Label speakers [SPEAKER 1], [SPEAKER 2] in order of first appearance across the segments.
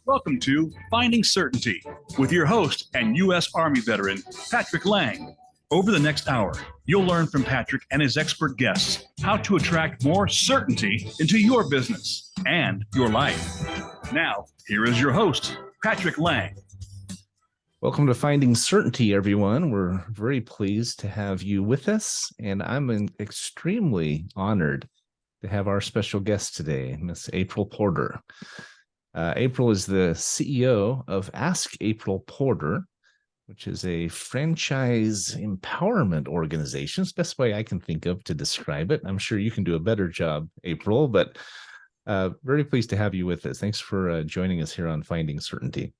[SPEAKER 1] Welcome to Finding Certainty with your host and U.S. Army veteran, Patrick Lang. Over the next hour, you'll learn from Patrick and his expert guests how to attract more certainty into your business and your life. Now, here is your host, Patrick Lang.
[SPEAKER 2] Welcome to Finding Certainty, everyone. We're very pleased to have you with us, and I'm extremely honored to have our special guest today, Miss April Porter. April is the CEO of Ask April Porter, which is a franchise empowerment organization. It's the best way I can think of to describe it. I'm sure you can do a better job, April, but very pleased to have you with us. Thanks for joining us here on Finding Certainty.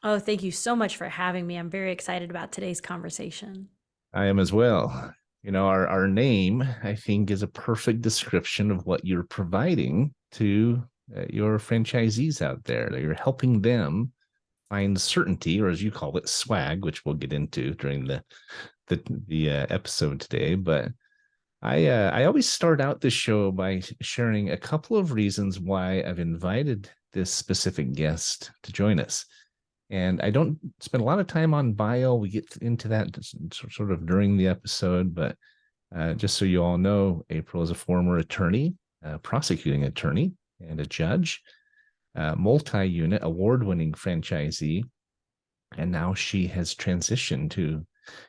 [SPEAKER 3] Oh, thank you so much for having me. I'm very excited about today's conversation.
[SPEAKER 2] I am as well. You know, our name, I think, is a perfect description of what you're providing to your franchisees out there. You're helping them find certainty, or as you call it, swag, which we'll get into during the episode today. But I always start out this show by sharing a couple of reasons why I've invited this specific guest to join us. And I don't spend a lot of time on bio. We get into that sort of during the episode, but just so you all know, April is a former attorney, prosecuting attorney, and a judge, multi-unit award-winning franchisee. And now she has transitioned to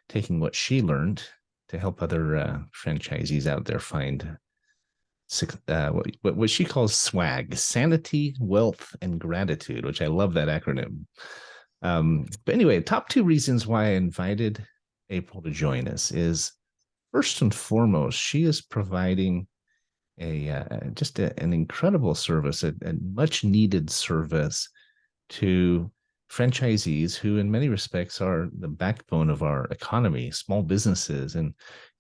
[SPEAKER 2] taking what she learned to help other franchisees out there find what she calls swag, sanity, wealth, and gratitude, which I love that acronym. But anyway, top two reasons why I invited April to join us is, first and foremost, she is providing an incredible service, a much needed service to franchisees who in many respects are the backbone of our economy. Small businesses and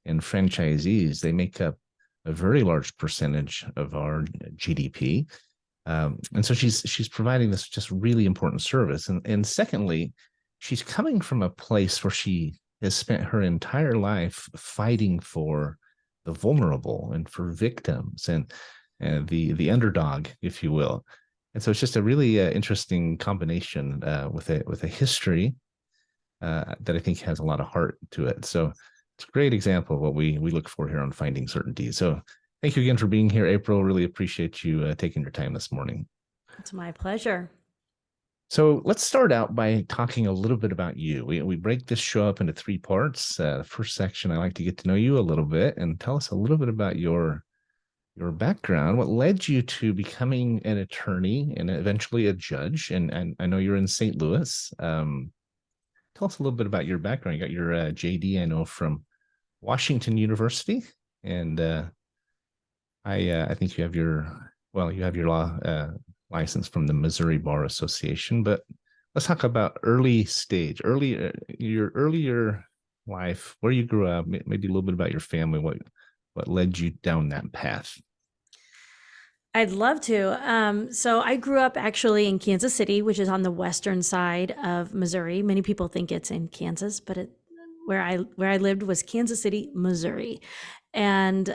[SPEAKER 2] franchisees, they make up a very large percentage of our GDP. And so she's providing this just really important service. And secondly, she's coming from a place where she has spent her entire life fighting for the vulnerable and for victims and the underdog, if you will. And so it's just a really interesting combination with a history that I think has a lot of heart to it. So it's a great example of what we look for here on Finding Certainty. So thank you again for being here, April. Really appreciate you taking your time this morning.
[SPEAKER 3] It's my pleasure.
[SPEAKER 2] So let's start out by talking a little bit about you. We break this show up into three parts. The first section, I like to get to know you a little bit and tell us a little bit about your background, what led you to becoming an attorney and eventually a judge. And I know you're in St. Louis. Tell us a little bit about your background. You got your JD, I know, from Washington University, and I think you have your law license from the Missouri Bar Association. But let's talk about your earlier life, where you grew up, maybe a little bit about your family, what led you down that path.
[SPEAKER 3] I'd love to. So I grew up actually in Kansas City, which is on the western side of Missouri. Many people think it's in Kansas, but where I lived was Kansas City, Missouri. And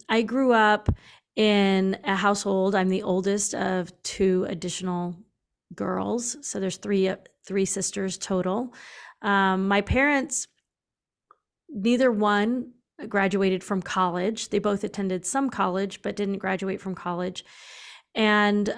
[SPEAKER 3] I grew up in a household. I'm the oldest of two additional girls. So there's three sisters total. My parents, neither one graduated from college. They both attended some college, but didn't graduate from college. And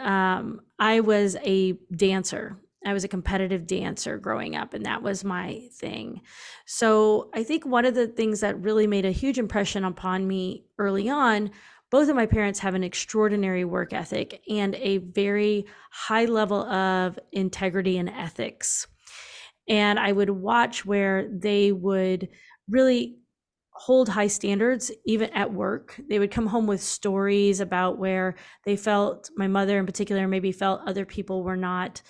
[SPEAKER 3] I was a dancer. I was a competitive dancer growing up, and that was my thing. So I think one of the things that really made a huge impression upon me early on, both of my parents have an extraordinary work ethic and a very high level of integrity and ethics. And I would watch where they would really hold high standards, even at work. They would come home with stories about where they felt, my mother in particular, maybe felt other people were not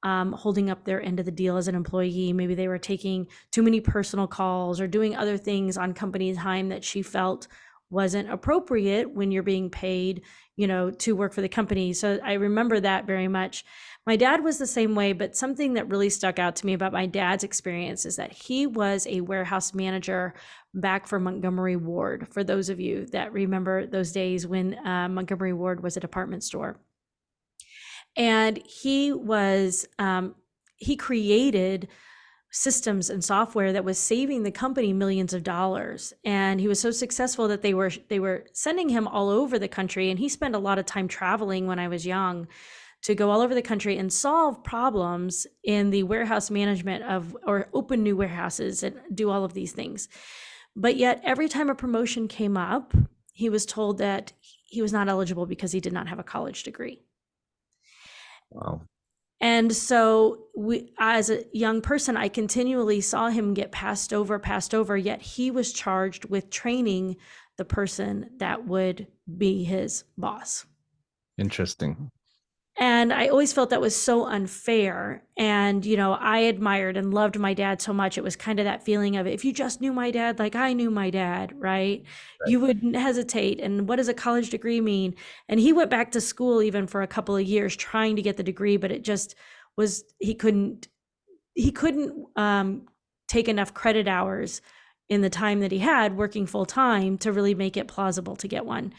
[SPEAKER 3] holding up their end of the deal as an employee. Maybe they were taking too many personal calls or doing other things on company time that she felt wasn't appropriate when you're being paid, to work for the company. So I remember that very much. My dad was the same way, but something that really stuck out to me about my dad's experience is that he was a warehouse manager back for Montgomery Ward, for those of you that remember those days when Montgomery Ward was a department store. And he created systems and software that was saving the company millions of dollars. And he was so successful that they were sending him all over the country. And he spent a lot of time traveling when I was young to go all over the country and solve problems in the warehouse management or open new warehouses and do all of these things. But yet every time a promotion came up, he was told that he was not eligible because he did not have a college degree.
[SPEAKER 2] Wow.
[SPEAKER 3] And so as a young person, I continually saw him get passed over, yet he was charged with training the person that would be his boss.
[SPEAKER 2] Interesting.
[SPEAKER 3] And I always felt that was so unfair. And, I admired and loved my dad so much. It was kind of that feeling of, if you just knew my dad like I knew my dad, right? You wouldn't hesitate. And what does a college degree mean? And he went back to school even for a couple of years trying to get the degree, but it just was, he couldn't take enough credit hours in the time that he had working full time to really make it plausible to get one.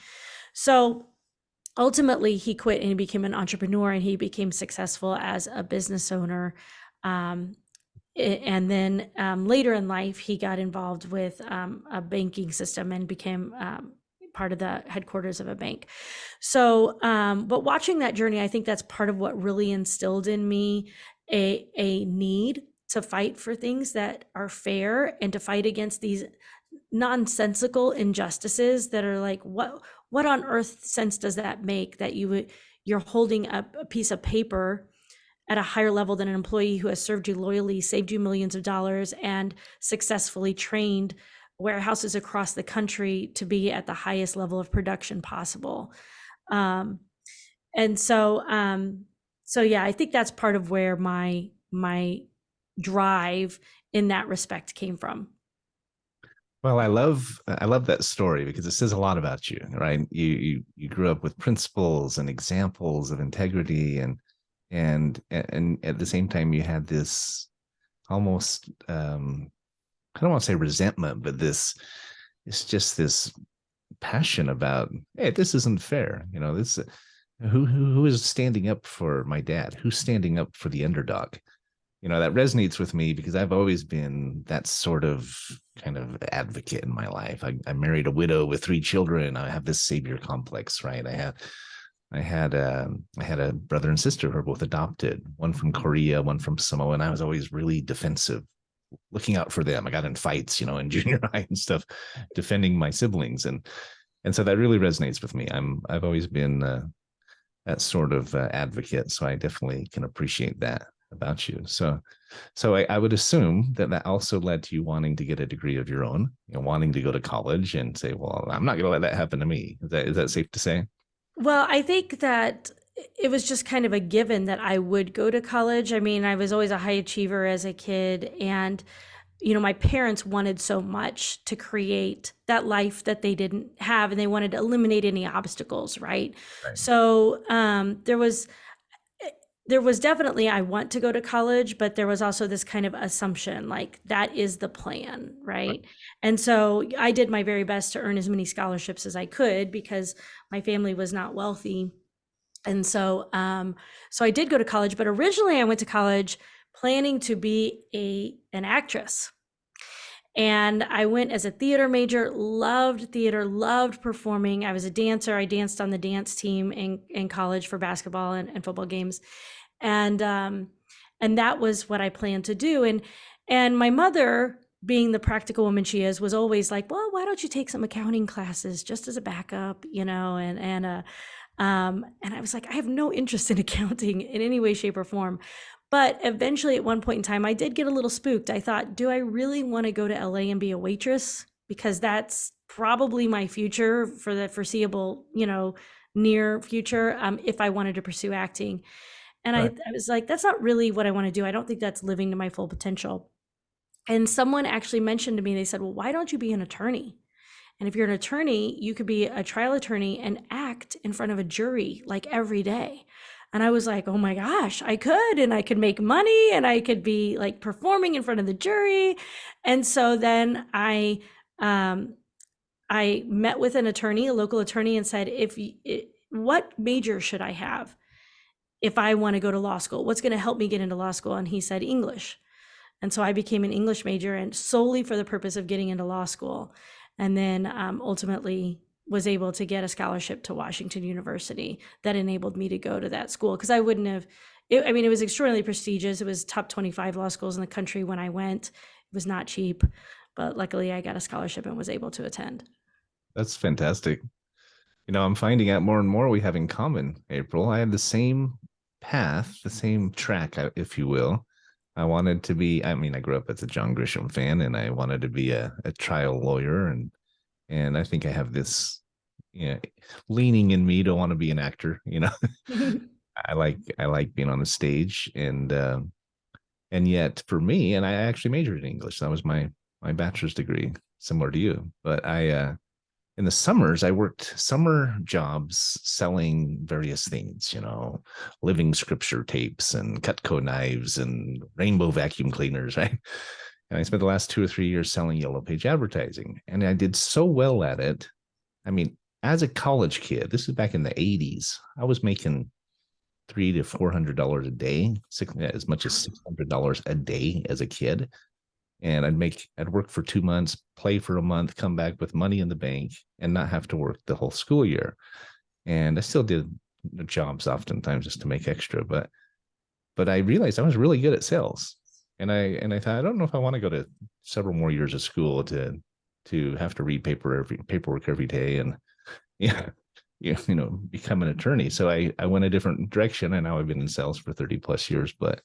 [SPEAKER 3] So ultimately, he quit and he became an entrepreneur, and he became successful as a business owner. And then later in life, he got involved with a banking system and became part of the headquarters of a bank. So, but watching that journey, I think that's part of what really instilled in me a need to fight for things that are fair and to fight against these nonsensical injustices that are like, what on earth sense does that make, that you're holding up a piece of paper at a higher level than an employee who has served you loyally, saved you millions of dollars, and successfully trained warehouses across the country to be at the highest level of production possible. And so yeah, I think that's part of where my drive in that respect came from.
[SPEAKER 2] Well, I love that story because it says a lot about you, right? You grew up with principles and examples of integrity, and at the same time you had this almost I don't want to say resentment, but it's just this passion about, hey, this isn't fair. This who is standing up for my dad? Who's standing up for the underdog? That resonates with me because I've always been that sort of kind of advocate in my life. I married a widow with 3 children. I have this savior complex, right? I had a brother and sister who are both adopted, one from Korea, one from Samoa, and I was always really defensive, looking out for them. I got in fights, in junior high and stuff, defending my siblings, and so that really resonates with me. I've always been that sort of advocate, so I definitely can appreciate that about you. So I would assume that also led to you wanting to get a degree of your own, wanting to go to college and say, well, I'm not going to let that happen to me. Is that safe to say?
[SPEAKER 3] Well, I think that it was just kind of a given that I would go to college. I mean, I was always a high achiever as a kid, and my parents wanted so much to create that life that they didn't have, and they wanted to eliminate any obstacles, right? So there was definitely, I want to go to college, but there was also this kind of assumption, like that is the plan, right? And so I did my very best to earn as many scholarships as I could because my family was not wealthy. And so I did go to college, but originally I went to college planning to be an actress. And I went as a theater major, loved theater, loved performing. I was a dancer. I danced on the dance team in college for basketball and football games. And that was what I planned to do. And my mother, being the practical woman she is, was always like, well, why don't you take some accounting classes just as a backup, and I was like, I have no interest in accounting in any way, shape, or form. But eventually at one point in time, I did get a little spooked. I thought, do I really want to go to LA and be a waitress? Because that's probably my future for the foreseeable, near future, if I wanted to pursue acting. And I was like, that's not really what I want to do. I don't think that's living to my full potential. And someone actually mentioned to me, they said, well, why don't you be an attorney? And if you're an attorney, you could be a trial attorney and act in front of a jury like every day. And I was like, oh my gosh, I could, and I could make money, and I could be like performing in front of the jury. And so then I met with an attorney, a local attorney, and said, what major should I have? if I want to go to law school, what's going to help me get into law school? And he said English. And so I became an English major, and solely for the purpose of getting into law school. And then ultimately was able to get a scholarship to Washington University that enabled me to go to that school, because I wouldn't have, it was extraordinarily prestigious. It was top 25 law schools in the country when I went. It was not cheap, but luckily I got a scholarship and was able to attend.
[SPEAKER 2] That's fantastic. I'm finding out more and more we have in common, April. I had the same path, the same track, if you will. I wanted to be, I grew up as a John Grisham fan, and I wanted to be a trial lawyer. And I think I have this leaning in me to want to be an actor. I like being on the stage, and yet for me, and I actually majored in English. That was my bachelor's degree, similar to you. But in the summers, I worked summer jobs selling various things, living scripture tapes and Cutco knives and rainbow vacuum cleaners, right? And I spent the last 2 or 3 years selling Yellow Page advertising. And I did so well at it. As a college kid, this is back in the 80s, I was making $300 to $400 a day, as much as $600 a day as a kid. And I'd work for 2 months, play for a month, come back with money in the bank, and not have to work the whole school year. And I still did jobs oftentimes just to make extra, but I realized I was really good at sales. And I thought, I don't know if I want to go to several more years of school to have to read paperwork every day and become an attorney. So I went a different direction, and now I've been in sales for 30 plus years. But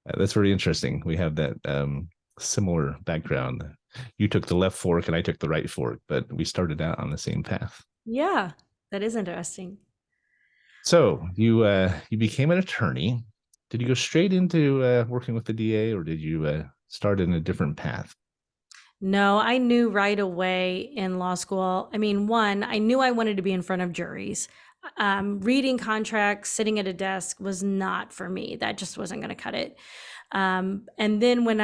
[SPEAKER 2] that's very interesting. We have that similar background. You took the left fork and I took the right fork, but we started out on the same path.
[SPEAKER 3] Yeah, that is interesting.
[SPEAKER 2] So you became an attorney. Did you go straight into working with the DA, or did you start in a different path?
[SPEAKER 3] No, I knew right away in law school. One, I knew I wanted to be in front of juries. Reading contracts, sitting at a desk was not for me. That just wasn't going to cut it. And then when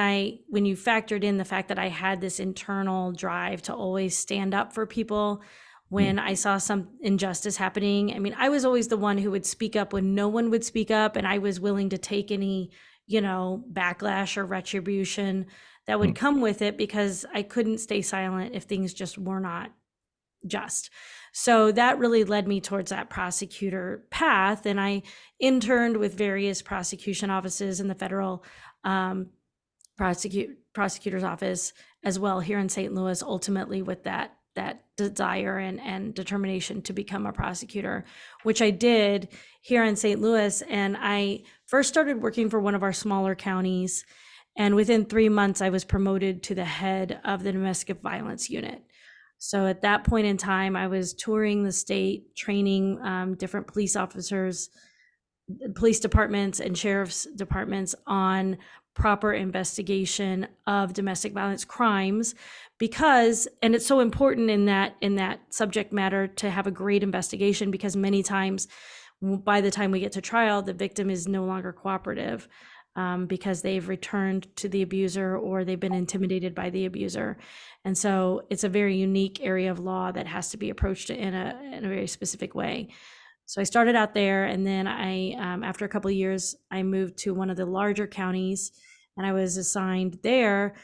[SPEAKER 3] you factored in the fact that I had this internal drive to always stand up for people when I saw some injustice happening, I was always the one who would speak up when no one would speak up, and I was willing to take any, backlash or retribution that would come with it, because I couldn't stay silent if things just were not just. So that really led me towards that prosecutor path. And I interned with various prosecution offices in the federal prosecutor's office as well here in St. Louis, ultimately with that desire and determination to become a prosecutor, which I did here in St. Louis. And I first started working for one of our smaller counties. And within 3 months, I was promoted to the head of the domestic violence unit. So at that point in time, I was touring the state, training different police officers, police departments and sheriff's departments on proper investigation of domestic violence crimes, and it's so important in that subject matter to have a great investigation, because many times by the time we get to trial, the victim is no longer cooperative. Because they've returned to the abuser or they've been intimidated by the abuser. And so it's a very unique area of law that has to be approached in a very specific way. So I started out there, and then after a couple of years, I moved to one of the larger counties, and I was assigned there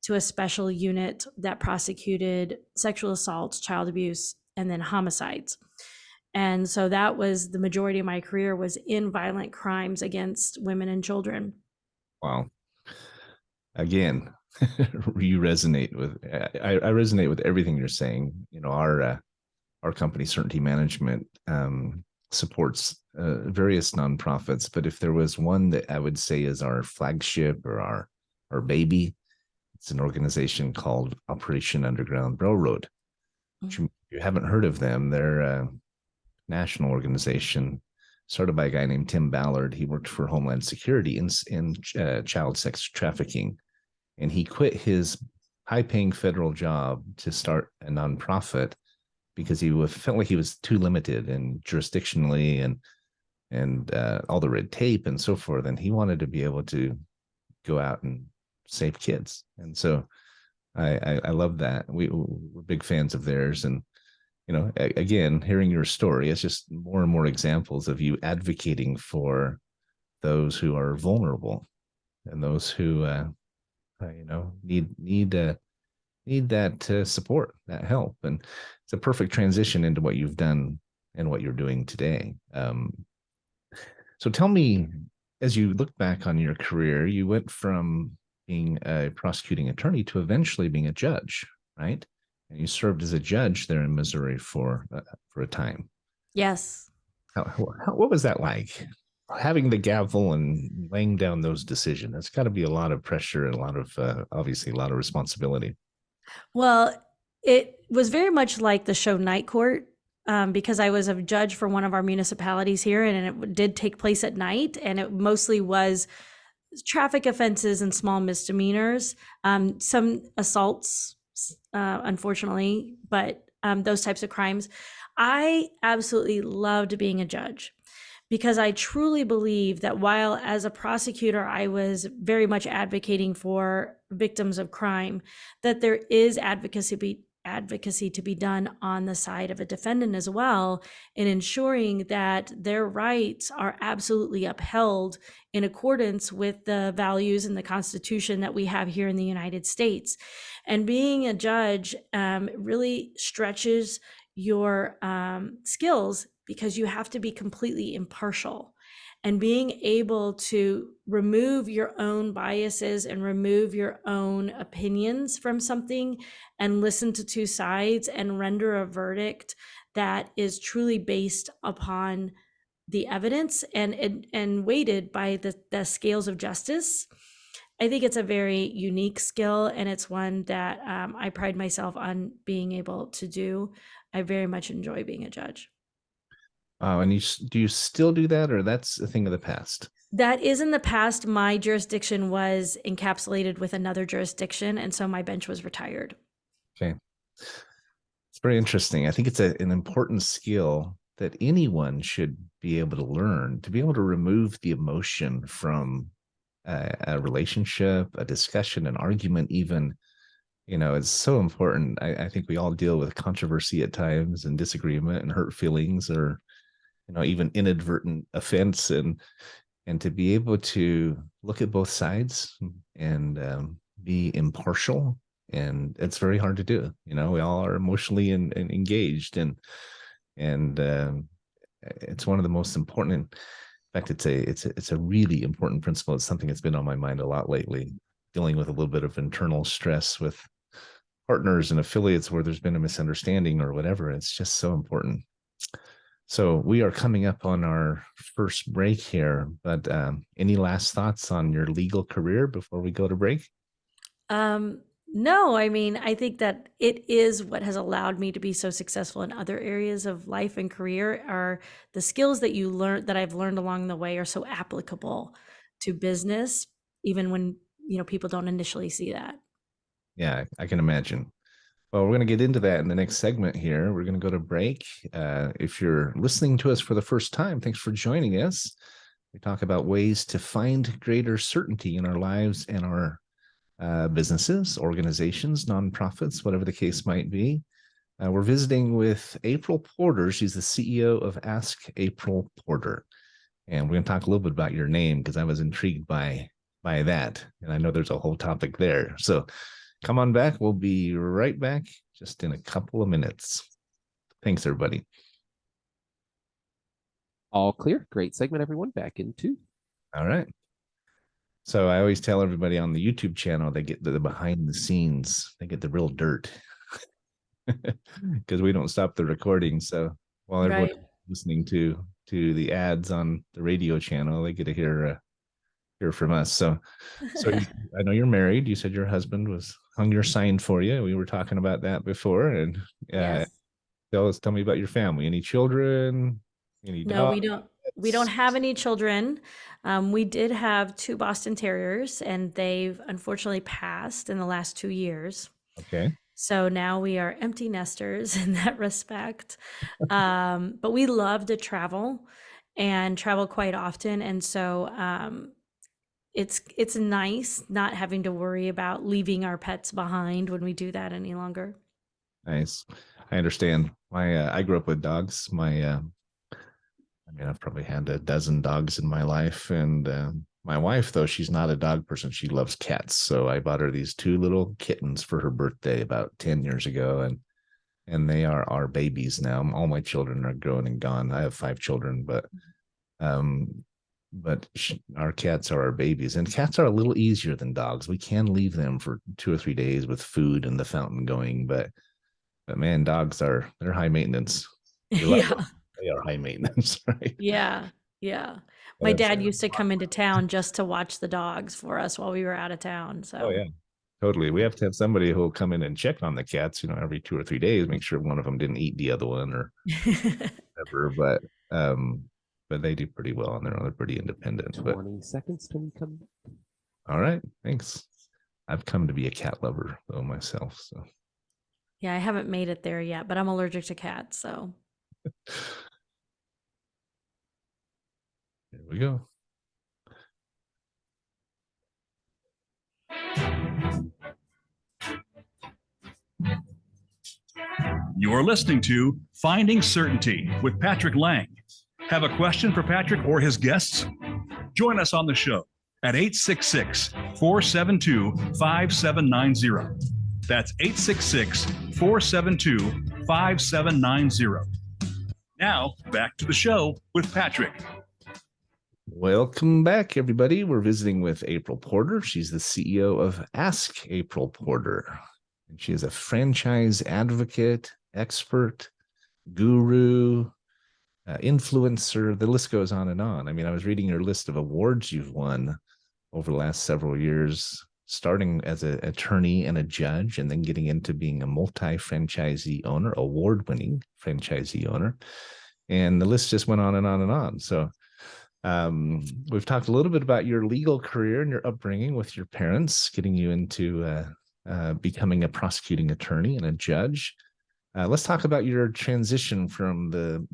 [SPEAKER 3] to a special unit that prosecuted sexual assaults, child abuse, and then homicides. And so that was the majority of my career, was in violent crimes against women and children.
[SPEAKER 2] Wow. Again, you resonate with, I resonate with everything you're saying. Our company, Certainty Management, supports various nonprofits, but if there was one that I would say is our flagship or our baby, it's an organization called Operation Underground Railroad. Mm-hmm. You haven't heard of them. They're a national organization started by a guy named Tim Ballard. He worked for Homeland Security in child sex trafficking, and he quit his high-paying federal job to start a nonprofit because he felt like he was too limited and jurisdictionally and all the red tape and so forth. And he wanted to be able to go out and save kids. And so I love that. We're big fans of theirs. And again, hearing your story, it's just more and more examples of you advocating for those who are vulnerable and those who, need that support, that help. And it's a perfect transition into what you've done and what you're doing today. So tell me, as you look back on your career, you went from being a prosecuting attorney to eventually being a judge, right? And you served as a judge there in Missouri for a time.
[SPEAKER 3] Yes.
[SPEAKER 2] What was that like? Having the gavel and laying down those decisions. It's got to be a lot of pressure and a lot of, obviously, a lot of responsibility.
[SPEAKER 3] Well, it was very much like the show Night Court, because I was a judge for one of our municipalities here, and it did take place at night, and it mostly was traffic offenses and small misdemeanors, some assaults, unfortunately, but those types of crimes. I absolutely loved being a judge, because I truly believe that while as a prosecutor, I was very much advocating for victims of crime, that there is advocacy to be done on the side of a defendant as well, in ensuring that their rights are absolutely upheld in accordance with the values and the Constitution that we have here in the United States. And being a judge really stretches your skills, because you have to be completely impartial, and being able to remove your own biases and remove your own opinions from something and listen to two sides and render a verdict that is truly based upon the evidence and weighted by the scales of justice. I think it's a very unique skill, and it's one that I pride myself on being able to do. I very much enjoy being a judge.
[SPEAKER 2] And do you still do that, or that's a thing of the past?
[SPEAKER 3] That is in the past. My jurisdiction was encapsulated with another jurisdiction, and so my bench was retired.
[SPEAKER 2] Okay. It's very interesting. I think it's an important skill that anyone should be able to learn, to be able to remove the emotion from a relationship, a discussion, an argument even. It's so important. I think we all deal with controversy at times and disagreement and hurt feelings, or even inadvertent offense, and to be able to look at both sides and be impartial. And it's very hard to do. We all are emotionally and engaged, and it's one of the most important. In fact, it's a really important principle. It's something that's been on my mind a lot lately, dealing with a little bit of internal stress with partners and affiliates where there's been a misunderstanding or whatever. It's just so important. So we are coming up on our first break here, but any last thoughts on your legal career before we go to break?
[SPEAKER 3] No, I mean, I think that it is what has allowed me to be so successful in other areas of life and career. Are the skills that I've learned along the way are so applicable to business, even when, people don't initially see that.
[SPEAKER 2] Yeah, I can imagine. Well, we're going to get into that in the next segment here. We're going to go to break. If you're listening to us for the first time, thanks for joining us. We talk about ways to find greater certainty in our lives and our businesses, organizations, nonprofits, whatever the case might be. We're visiting with April Porter. She's the CEO of Ask April Porter. And we're going to talk a little bit about your name, because I was intrigued by that. And I know there's a whole topic there. So come on back. We'll be right back just in a couple of minutes. Thanks, everybody.
[SPEAKER 4] All clear. Great segment, everyone. Back in 2.
[SPEAKER 2] All right. So I always tell everybody on the YouTube channel, they get the behind the scenes. They get the real dirt, because we don't stop the recording. So while everyone is listening to the ads on the radio channel, they get to hear from us. So I know you're married. You said your husband hung your sign for you. We were talking about that before. And
[SPEAKER 3] Yes.
[SPEAKER 2] tell me about your family. Any children? Any
[SPEAKER 3] No,
[SPEAKER 2] dogs?
[SPEAKER 3] we don't have any children. We did have 2 Boston Terriers, and they've unfortunately passed in the last 2 years.
[SPEAKER 2] Okay.
[SPEAKER 3] So now we are empty nesters in that respect. But we love to travel and travel quite often. And so it's nice not having to worry about leaving our pets behind when we do that any longer.
[SPEAKER 2] Nice. I understand. I grew up with dogs. I've probably had a dozen dogs in my life, and my wife, though, she's not a dog person. She loves cats. So I bought her these 2 little kittens for her birthday about 10 years ago, and they are our babies now. All my children are grown and gone. I have 5 children, but our cats are our babies, and cats are a little easier than dogs. We can leave them for 2 or 3 days with food and the fountain going, but man, they're high maintenance.
[SPEAKER 3] Yeah.
[SPEAKER 2] They are high maintenance, right?
[SPEAKER 3] Yeah. Yeah. My dad used to come into town just to watch the dogs for us while we were out of town. So,
[SPEAKER 2] oh yeah, totally. We have to have somebody who will come in and check on the cats, every 2 or 3 days, make sure one of them didn't eat the other one or whatever. But they do pretty well on their own. They're pretty independent.
[SPEAKER 4] 20 seconds till we come back.
[SPEAKER 2] All right. Thanks. I've come to be a cat lover though myself. So
[SPEAKER 3] yeah, I haven't made it there yet, but I'm allergic to cats. So
[SPEAKER 2] here we go.
[SPEAKER 1] You're listening to Finding Certainty with Patrick Lang. Have a question for Patrick or his guests? Join us on the show at 866-472-5790. That's 866-472-5790. Now, back to the show with Patrick.
[SPEAKER 2] Welcome back, everybody. We're visiting with April Porter. She's the CEO of Ask April Porter. And she is a franchise advocate, expert, guru, influencer. The list goes on and on. I was reading your list of awards you've won over the last several years, starting as an attorney and a judge, and then getting into being a multi-franchisee owner, award-winning franchisee owner. And the list just went on and on and on. So we've talked a little bit about your legal career and your upbringing with your parents, getting you into becoming a prosecuting attorney and a judge. Let's talk about your transition from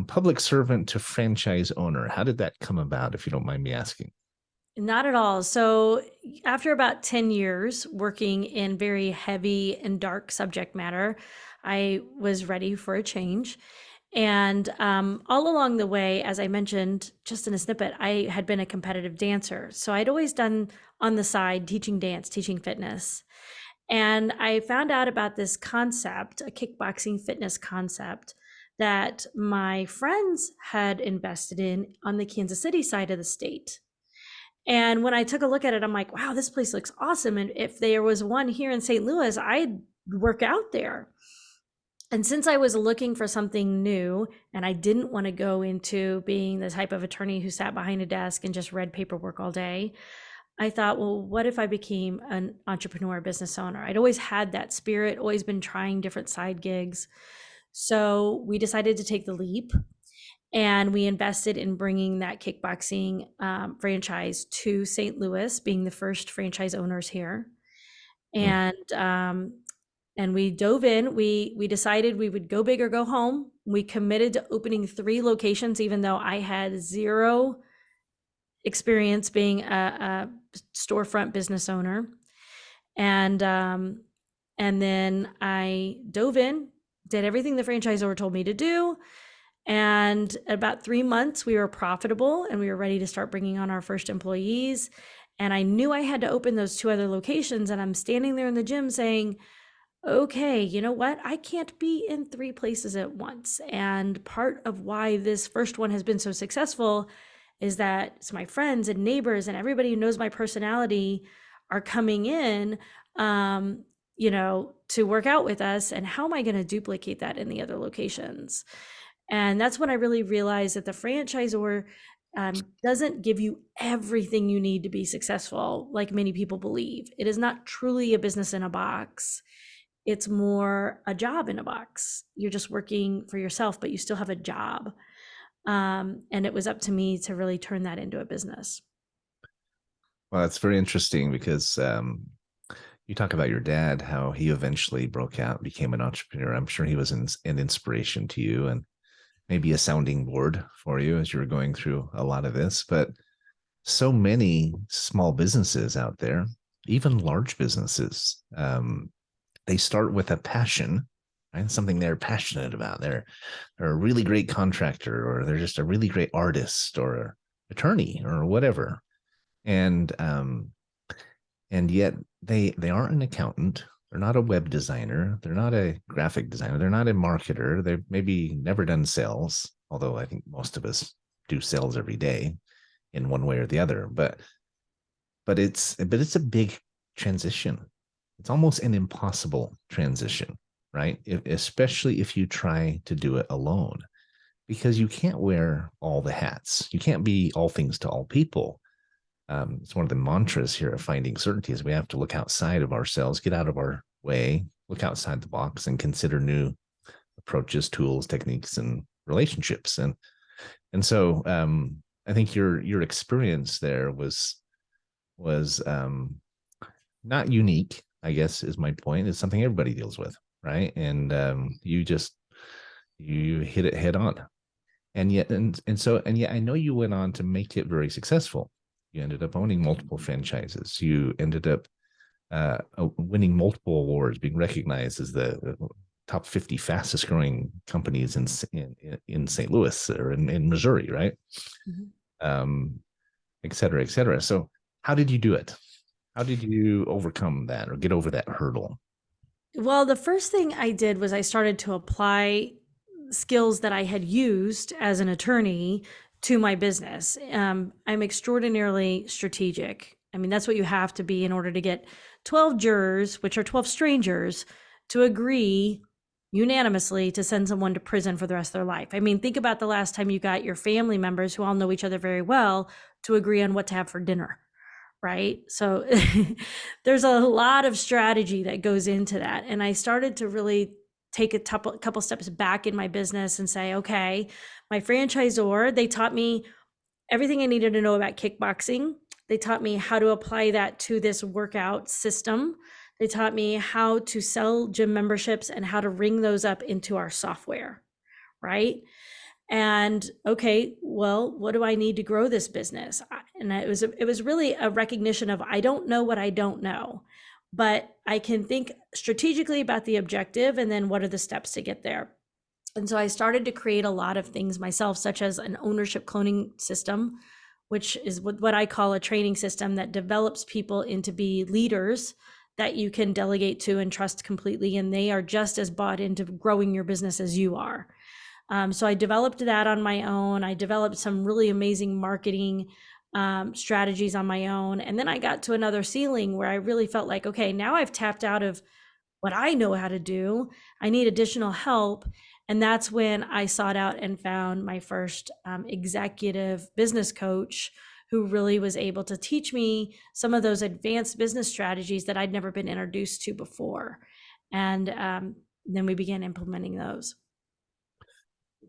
[SPEAKER 2] public servant to franchise owner. How did that come about, if you don't mind me asking?
[SPEAKER 3] not at all. So after about 10 years working in very heavy and dark subject matter, I was ready for a change. And all along the way, as I mentioned just in a snippet, I had been a competitive dancer. So I'd always done on the side teaching dance, teaching fitness. And I found out about this concept, a kickboxing fitness concept that my friends had invested in on the Kansas City side of the state. And when I took a look at it, I'm like, wow, this place looks awesome. And if there was one here in St. Louis, I'd work out there. And since I was looking for something new and I didn't want to go into being the type of attorney who sat behind a desk and just read paperwork all day, I thought, well, what if I became an entrepreneur, business owner? I'd always had that spirit, always been trying different side gigs. So we decided to take the leap and we invested in bringing that kickboxing franchise to St. Louis, being the first franchise owners here. And we dove in. We decided we would go big or go home. We committed to opening 3 locations, even though I had zero experience being a storefront business owner. And then I dove in, did everything the franchisor told me to do. And at about 3 months, we were profitable and we were ready to start bringing on our first employees. And I knew I had to open those 2 other locations. And I'm standing there in the gym saying, okay, you know what? I can't be in 3 places at once. And part of why this first one has been so successful is that it's my friends and neighbors and everybody who knows my personality are coming in, to work out with us. And how am I going to duplicate that in the other locations? And that's when I really realized that the franchisor doesn't give you everything you need to be successful, like many people believe. It is not truly a business in a box. It's more a job in a box. You're just working for yourself, but you still have a job. And it was up to me to really turn that into a business.
[SPEAKER 2] Well, that's very interesting because you talk about your dad, how he eventually broke out, became an entrepreneur. I'm sure he was an inspiration to you and maybe a sounding board for you as you were going through a lot of this. But so many small businesses out there, even large businesses, they start with a passion right? Something they're passionate about. They're a really great contractor, or they're just a really great artist or attorney or whatever. And yet they aren't an accountant. They're not a web designer. They're not a graphic designer. They're not a marketer. They've maybe never done sales, although I think most of us do sales every day in one way or the other. But it's a big transition. It's almost an impossible transition, right? Especially if you try to do it alone, because you can't wear all the hats. You can't be all things to all people. It's one of the mantras here of Finding Certainty is we have to look outside of ourselves, get out of our way, look outside the box, and consider new approaches, tools, techniques, and relationships. And so I think your experience there was not unique, I guess is my point. It's something everybody deals with, right? And you hit it head on. And yet I know you went on to make it very successful. You ended up owning multiple franchises. You ended up winning multiple awards, being recognized as the top 50 fastest growing companies in St. Louis or in Missouri, right? Mm-hmm. Et cetera, et cetera. So how did you do it? How did you overcome that or get over that hurdle?
[SPEAKER 3] Well, the first thing I did was I started to apply skills that I had used as an attorney to my business. I'm extraordinarily strategic. I mean, that's what you have to be in order to get 12 jurors, which are 12 strangers, to agree unanimously to send someone to prison for the rest of their life. I mean, think about the last time you got your family members who all know each other very well to agree on what to have for dinner, right? So there's a lot of strategy that goes into that. And I started to really take a couple steps back in my business and say, okay, my franchisor, they taught me everything I needed to know about kickboxing. They taught me how to apply that to this workout system. They taught me how to sell gym memberships and how to ring those up into our software, right? And okay, well, what do I need to grow this business? And it was really a recognition of, I don't know what I don't know, but I can think strategically about the objective and then what are the steps to get there. And so I started to create a lot of things myself, such as an ownership cloning system, which is what I call a training system that develops people into be leaders that you can delegate to and trust completely. And they are just as bought into growing your business as you are. So I developed that on my own. I developed some really amazing marketing strategies on my own. And then I got to another ceiling where I really felt like, okay, now I've tapped out of what I know how to do. I need additional help. And that's when I sought out and found my first executive business coach who really was able to teach me some of those advanced business strategies that I'd never been introduced to before. And then we began implementing those.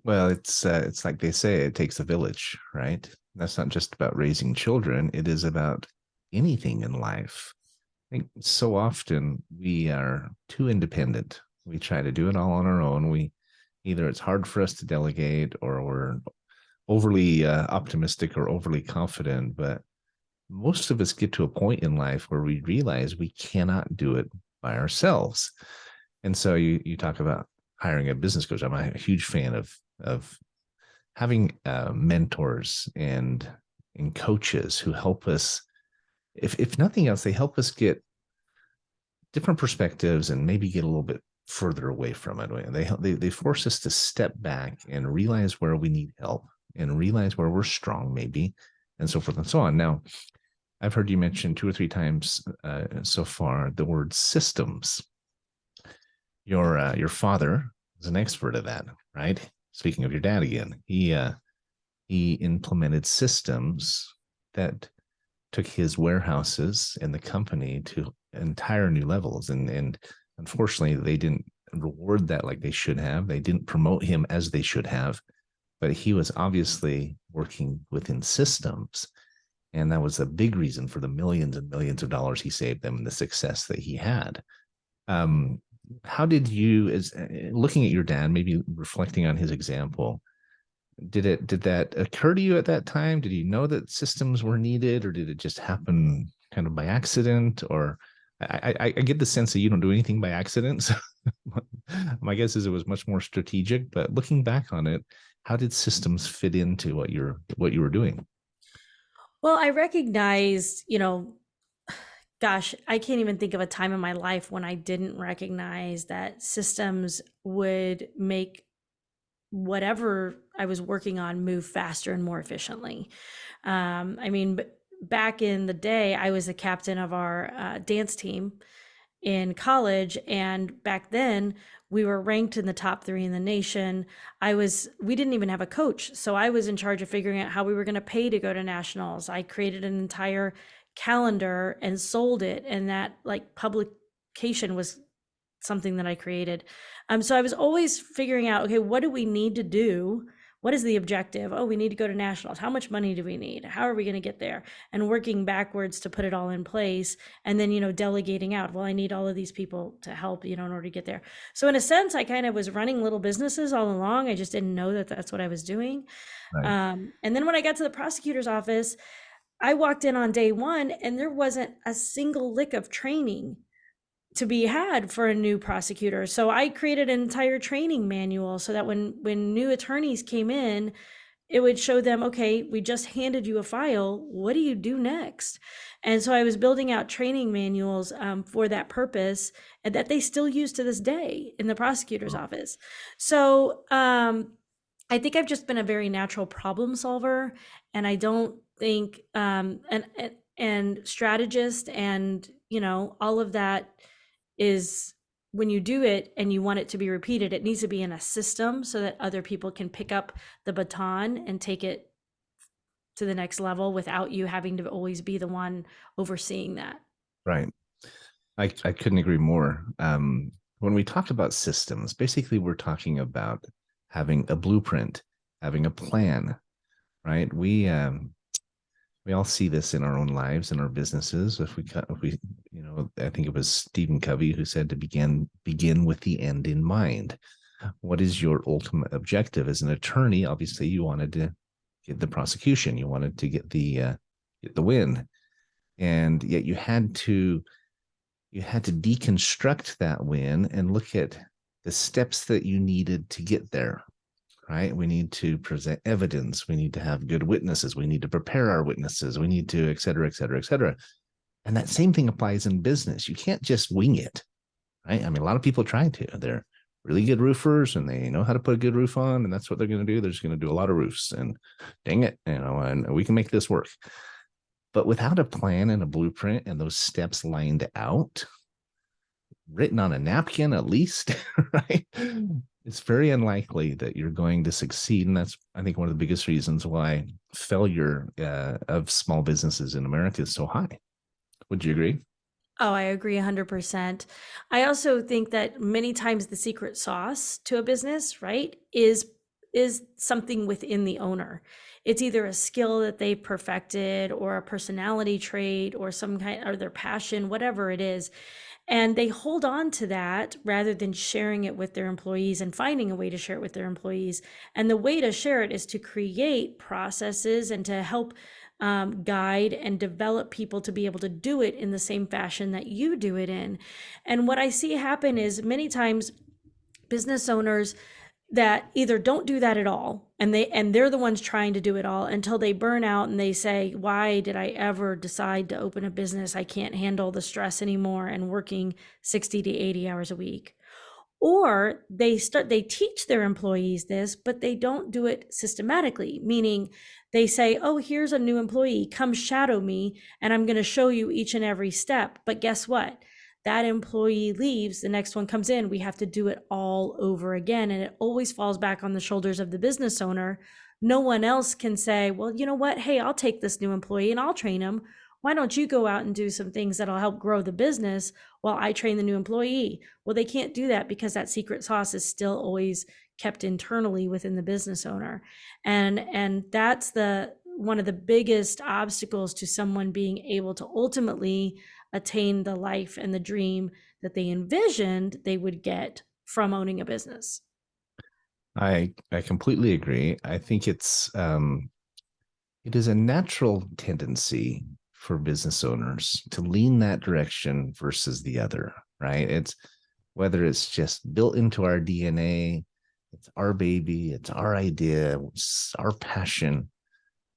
[SPEAKER 2] Well, it's like they say, it takes a village, right? That's not just about raising children. It is about anything in life. I think so often we are too independent. We try to do it all on our own. Either it's hard for us to delegate, or we're overly optimistic or overly confident. But most of us get to a point in life where we realize we cannot do it by ourselves. And so you talk about hiring a business coach. I'm a huge fan of having mentors and coaches who help us. If nothing else, they help us get different perspectives and maybe get a little bit further away from it. They force us to step back and realize where we need help and realize where we're strong, maybe, and so forth and so on. Now, I've heard you mention 2 or 3 times so far the word systems. Your father is an expert at that, right? Speaking of your dad again, he implemented systems that took his warehouses and the company to entire new levels. And unfortunately, they didn't reward that like they should have. They didn't promote him as they should have. But he was obviously working within systems. And that was a big reason for the millions and millions of dollars he saved them and the success that he had. How did you, as looking at your dad, maybe reflecting on his example, did that occur to you at that time? Did you know that systems were needed, or did it just happen kind of by accident? Or I get the sense that you don't do anything by accident. So My guess is it was much more strategic, but looking back on it, how did systems fit into what you were doing?
[SPEAKER 3] Well, I recognized, gosh, I can't even think of a time in my life when I didn't recognize that systems would make whatever I was working on move faster and more efficiently. Back in the day, I was the captain of our dance team in college, and back then we were ranked in the top 3 in the nation. We didn't even have a coach, so I was in charge of figuring out how we were going to pay to go to nationals. I created an entire calendar and sold it, and that publication was something that I created. So I was always figuring out, okay, what do we need to do? What is the objective? Oh, we need to go to nationals. How much money do we need? How are we going to get there? And working backwards to put it all in place. And then, delegating out, well, I need all of these people to help, in order to get there. So in a sense, I kind of was running little businesses all along. I just didn't know that that's what I was doing.
[SPEAKER 2] Right.
[SPEAKER 3] And then when I got to the prosecutor's office, I walked in on day 1 and there wasn't a single lick of training to be had for a new prosecutor. So I created an entire training manual so that when new attorneys came in, it would show them, okay, we just handed you a file. What do you do next? And so I was building out training manuals for that purpose, and that they still use to this day in the prosecutor's office. So I think I've just been a very natural problem solver, and I don't think and strategist, and all of that is, when you do it and you want it to be repeated, it needs to be in a system so that other people can pick up the baton and take it to the next level without you having to always be the one overseeing that.
[SPEAKER 2] Right. I couldn't agree more. When we talk about systems, basically we're talking about having a blueprint, having a plan, right? We all see this in our own lives, in our businesses. If we, I think it was Stephen Covey who said to begin with the end in mind. What is your ultimate objective? As an attorney, obviously you wanted to get the prosecution, you wanted to get the win, and yet you had to deconstruct that win and look at the steps that you needed to get there. Right? We need to present evidence. We need to have good witnesses. We need to prepare our witnesses. We need to, et cetera, et cetera, et cetera. And that same thing applies in business. You can't just wing it, right? I mean, a lot of people try to. They're really good roofers and they know how to put a good roof on, and that's what they're going to do. They're just going to do a lot of roofs, and dang it, and we can make this work. But without a plan and a blueprint and those steps lined out, written on a napkin at least, right? It's very unlikely that you're going to succeed. And that's, I think, one of the biggest reasons why failure of small businesses in America is so high. Would you agree?
[SPEAKER 3] Oh, I agree 100%. I also think that many times the secret sauce to a business, right, is something within the owner. It's either a skill that they've perfected, or a personality trait, or some kind, or their passion, whatever it is. And they hold on to that rather than sharing it with their employees and finding a way to share it with their employees. And the way to share it is to create processes and to help guide and develop people to be able to do it in the same fashion that you do it in. And what I see happen is many times business owners that either don't do that at all, and they're the ones trying to do it all until they burn out and they say, why did I ever decide to open a business? I can't handle the stress anymore and working 60 to 80 hours a week. Or they teach their employees this, but they don't do it systematically, meaning they say, oh, here's a new employee, come shadow me, and I'm going to show you each and every step. But guess what? That employee leaves, the next one comes in, we have to do it all over again. And it always falls back on the shoulders of the business owner. No one else can say, well, you know what? Hey, I'll take this new employee and I'll train him. Why don't you go out and do some things that'll help grow the business while I train the new employee? Well, they can't do that because that secret sauce is still always kept internally within the business owner. And that's one of the biggest obstacles to someone being able to ultimately attain the life and the dream that they envisioned they would get from owning a business.
[SPEAKER 2] I completely agree. I think it is a natural tendency for business owners to lean that direction versus the other, right? whether it's just built into our DNA, it's our baby, it's our idea, it's our passion.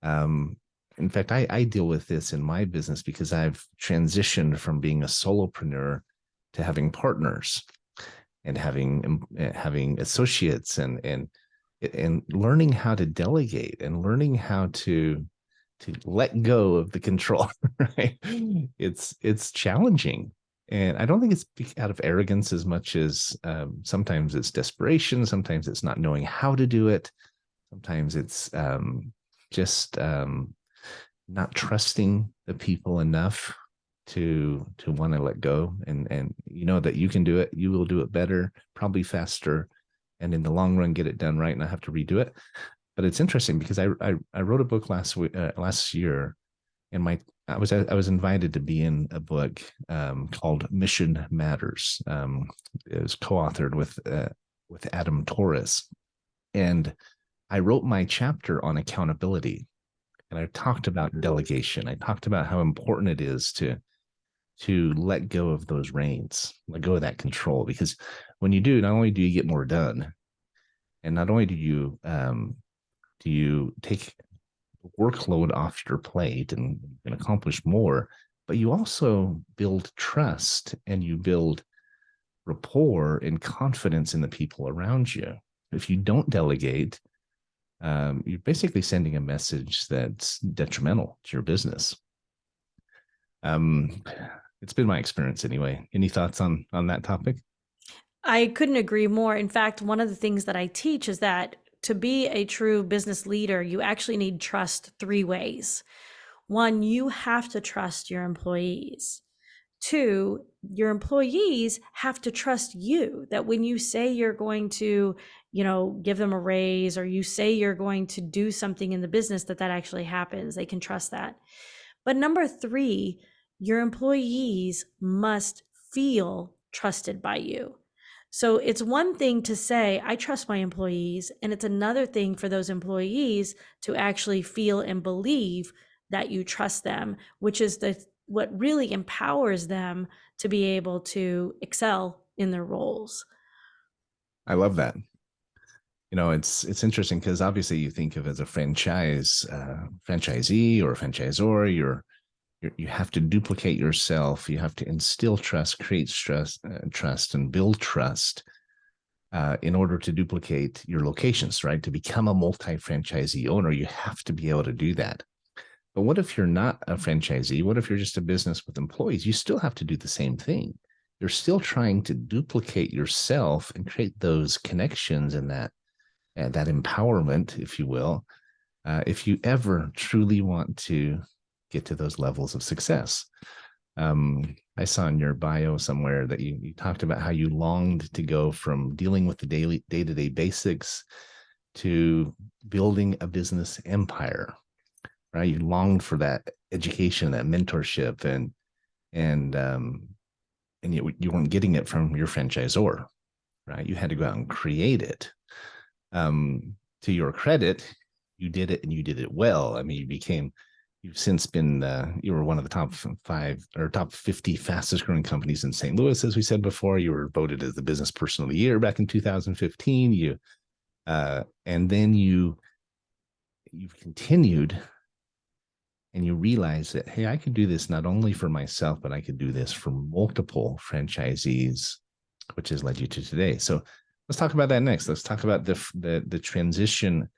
[SPEAKER 2] In fact, I deal with this in my business because I've transitioned from being a solopreneur to having partners and having associates and learning how to delegate and learning how to let go of the control. Right? It's challenging. And I don't think it's out of arrogance as much as sometimes it's desperation. Sometimes it's not knowing how to do it. Sometimes it's just not trusting the people enough to want to let go. And you know that you can do it. You will do it better, probably faster, and in the long run get it done right and not have to redo it. But it's interesting because I wrote a book last year, and I was invited to be in a book called Mission Matters. It was co-authored with Adam Torres, and I wrote my chapter on accountability, and I talked about delegation. I talked about how important it is to let go of those reins, let go of that control, because when you do, not only do you get more done, and not only do you take workload off your plate and accomplish more, but you also build trust and you build rapport and confidence in the people around you. If you don't delegate, you're basically sending a message that's detrimental to your business. It's been my experience anyway. Any thoughts on that topic?
[SPEAKER 3] I couldn't agree more. In fact, one of the things that I teach is that to be a true business leader, you actually need trust 3 ways. 1, you have to trust your employees. 2, your employees have to trust you, that when you say you're going to, give them a raise, or you say you're going to do something in the business, that actually happens. They can trust that. But number 3, your employees must feel trusted by you. So it's one thing to say, I trust my employees, and it's another thing for those employees to actually feel and believe that you trust them, which is what really empowers them to be able to excel in their roles.
[SPEAKER 2] I love that. It's interesting because obviously you think of as a franchisee or a franchisor, you have to duplicate yourself. You have to instill trust, create trust, and build trust in order to duplicate your locations, right? To become a multi-franchisee owner, you have to be able to do that. But what if you're not a franchisee? What if you're just a business with employees? You still have to do the same thing. You're still trying to duplicate yourself and create those connections and that empowerment, if you will, if you ever truly want to get to those levels of success. I saw in your bio somewhere that you talked about how you longed to go from dealing with the day-to-day basics to building a business empire, right? You longed for that education, that mentorship, and you weren't getting it from your franchisor, right? You had to go out and create it. To your credit, you did it, and you did it well. I mean, you've since been, you were one of the top 5 or top 50 fastest growing companies in St. Louis. As we said before, you were voted as the business person of the year back in 2015. And then you've continued, and you realize that, hey, I could do this not only for myself, but I could do this for multiple franchisees, which has led you to today. So let's talk about that next. Let's talk about the transition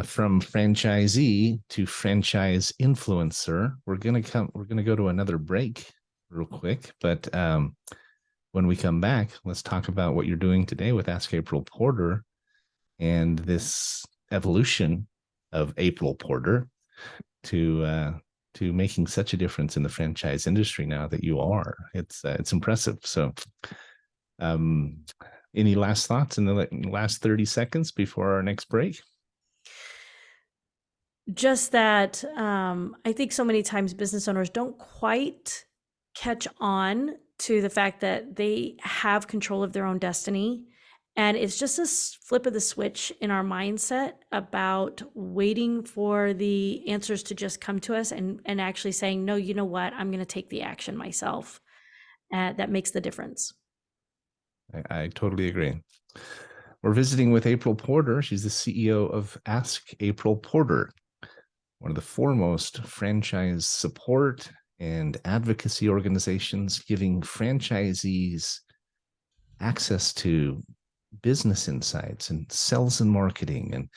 [SPEAKER 2] from franchisee to franchise influencer. We're gonna go to another break real quick, but when we come back, let's talk about what you're doing today with Ask April Porter and this evolution of April Porter to making such a difference in the franchise industry now that you are. It's impressive. So any last thoughts in the last 30 seconds before our next break?
[SPEAKER 3] Just that I think so many times business owners don't quite catch on to the fact that they have control of their own destiny. And it's just a flip of the switch in our mindset about waiting for the answers to just come to us and actually saying, no, you know what, I'm going to take the action myself. That makes the difference.
[SPEAKER 2] I totally agree. We're visiting with April Porter. She's the CEO of Ask April Porter, one of the foremost franchise support and advocacy organizations, giving franchisees access to business insights and sales and marketing and